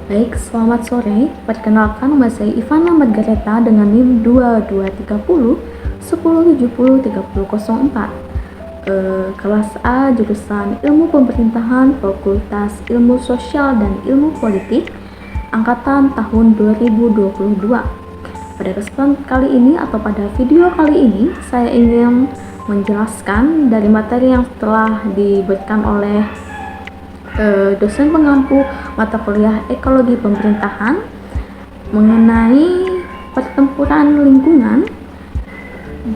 Baik, selamat sore. Perkenalkan, nama saya Ivana Margareta dengan NIM 2230 1070 3004. Kelas A, jurusan Ilmu Pemerintahan, Fakultas Ilmu Sosial dan Ilmu Politik, angkatan tahun 2022. Pada kesempatan kali ini atau pada video kali ini, saya ingin menjelaskan dari materi yang telah diberikan oleh dosen pengampu mata kuliah Ekologi Pemerintahan mengenai pertempuran lingkungan,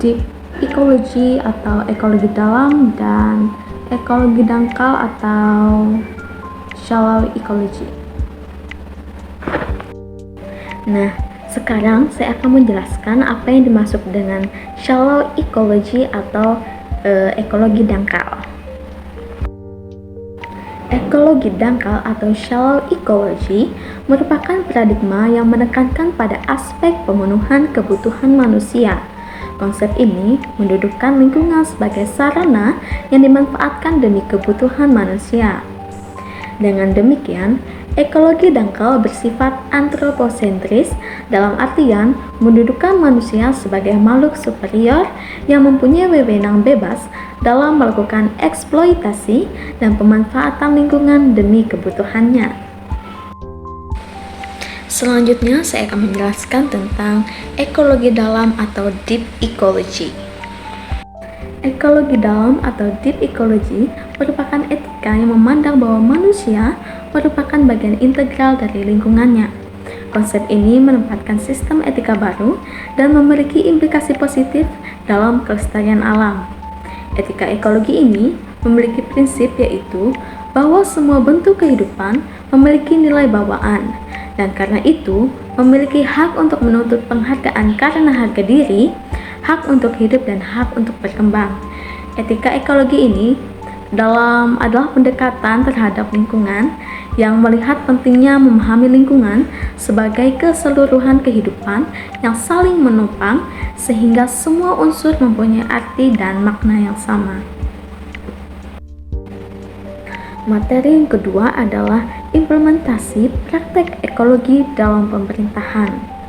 deep ecology atau ekologi dalam, dan ekologi dangkal atau shallow ecology. Nah, sekarang saya akan menjelaskan apa yang dimaksud dengan shallow ecology atau ekologi dangkal. Ekologi dangkal atau shallow ecology merupakan paradigma yang menekankan pada aspek pemenuhan kebutuhan manusia. Konsep ini mendudukkan lingkungan sebagai sarana yang dimanfaatkan demi kebutuhan manusia. Dengan demikian, ekologi dangkal bersifat antroposentris dalam artian mendudukkan manusia sebagai makhluk superior yang mempunyai wewenang bebas dalam melakukan eksploitasi dan pemanfaatan lingkungan demi kebutuhannya. Selanjutnya, saya akan menjelaskan tentang ekologi dalam atau deep ecology. Ekologi dalam atau deep ecology merupakan etika yang memandang bahwa manusia merupakan bagian integral dari lingkungannya. Konsep ini menempatkan sistem etika baru dan memiliki implikasi positif dalam kelestarian alam. Etika ekologi ini memiliki prinsip yaitu bahwa semua bentuk kehidupan memiliki nilai bawaan dan karena itu memiliki hak untuk menuntut penghargaan karena harga diri, hak untuk hidup dan hak untuk berkembang. Etika ekologi ini adalah pendekatan terhadap lingkungan yang melihat pentingnya memahami lingkungan sebagai keseluruhan kehidupan yang saling menopang sehingga semua unsur mempunyai arti dan makna yang sama. Materi yang kedua adalah implementasi praktek ekologi dalam pemerintahan.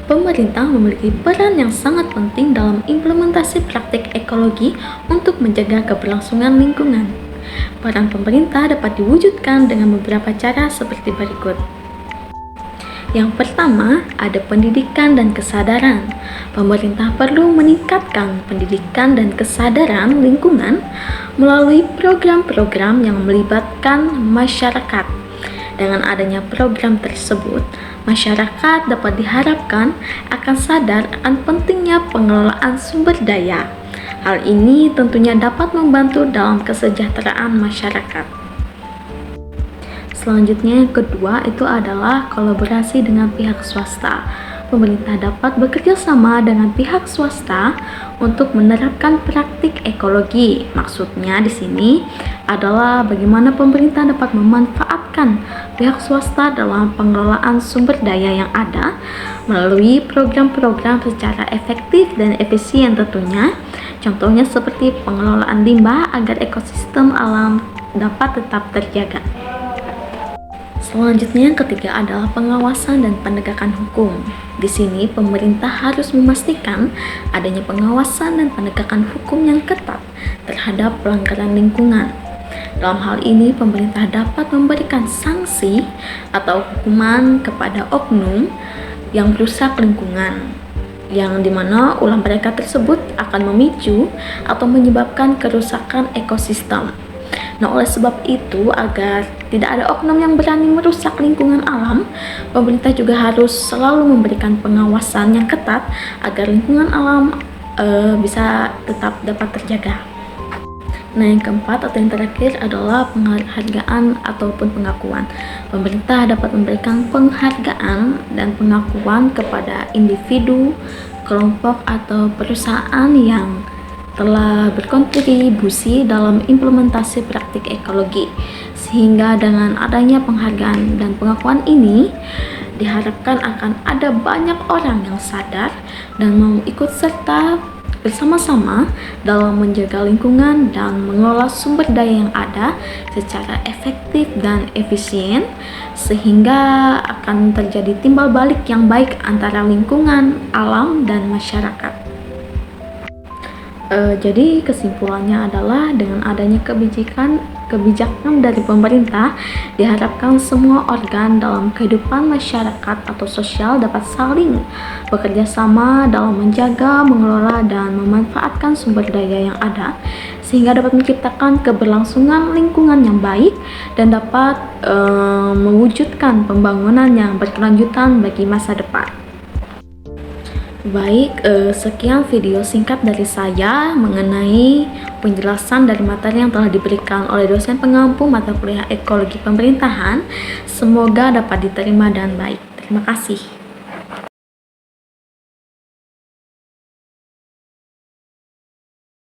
Pemerintah memiliki peran yang sangat penting dalam implementasi praktik ekologi untuk menjaga keberlangsungan lingkungan. Peran pemerintah dapat diwujudkan dengan beberapa cara seperti berikut. Yang pertama, ada pendidikan dan kesadaran. Pemerintah perlu meningkatkan pendidikan dan kesadaran lingkungan melalui program-program yang melibatkan masyarakat. Dengan adanya program tersebut, masyarakat dapat diharapkan akan sadar akan pentingnya pengelolaan sumber daya. Hal ini tentunya dapat membantu dalam kesejahteraan masyarakat. Selanjutnya yang kedua itu adalah kolaborasi dengan pihak swasta. Pemerintah dapat bekerja sama dengan pihak swasta untuk menerapkan praktik ekologi. Maksudnya di sini adalah bagaimana pemerintah dapat memanfaatkan pihak swasta dalam pengelolaan sumber daya yang ada melalui program-program secara efektif dan efisien tentunya. Contohnya seperti pengelolaan limbah agar ekosistem alam dapat tetap terjaga. Selanjutnya yang ketiga adalah pengawasan dan penegakan hukum. Di sini pemerintah harus memastikan adanya pengawasan dan penegakan hukum yang ketat terhadap pelanggaran lingkungan. Dalam hal ini pemerintah dapat memberikan sanksi atau hukuman kepada oknum yang merusak lingkungan, yang dimana ulah mereka tersebut akan memicu atau menyebabkan kerusakan ekosistem. Nah, oleh sebab itu, agar tidak ada oknum yang berani merusak lingkungan alam, pemerintah juga harus selalu memberikan pengawasan yang ketat agar lingkungan alam bisa tetap dapat terjaga. Nah, yang keempat atau yang terakhir adalah penghargaan ataupun pengakuan. Pemerintah dapat memberikan penghargaan dan pengakuan kepada individu, kelompok, atau perusahaan yang telah berkontribusi dalam implementasi praktik ekologi, sehingga dengan adanya penghargaan dan pengakuan ini diharapkan akan ada banyak orang yang sadar dan mau ikut serta bersama-sama dalam menjaga lingkungan dan mengelola sumber daya yang ada secara efektif dan efisien, sehingga akan terjadi timbal balik yang baik antara lingkungan, alam, dan masyarakat. Jadi kesimpulannya adalah dengan adanya kebijakan dari pemerintah, diharapkan semua organ dalam kehidupan masyarakat atau sosial dapat saling bekerja sama dalam menjaga, mengelola, dan memanfaatkan sumber daya yang ada, sehingga dapat menciptakan keberlangsungan lingkungan yang baik dan dapat mewujudkan pembangunan yang berkelanjutan bagi masa depan. Baik, sekian video singkat dari saya mengenai penjelasan dari materi yang telah diberikan oleh dosen pengampu mata kuliah Ekologi Pemerintahan. Semoga dapat diterima dan baik. Terima kasih.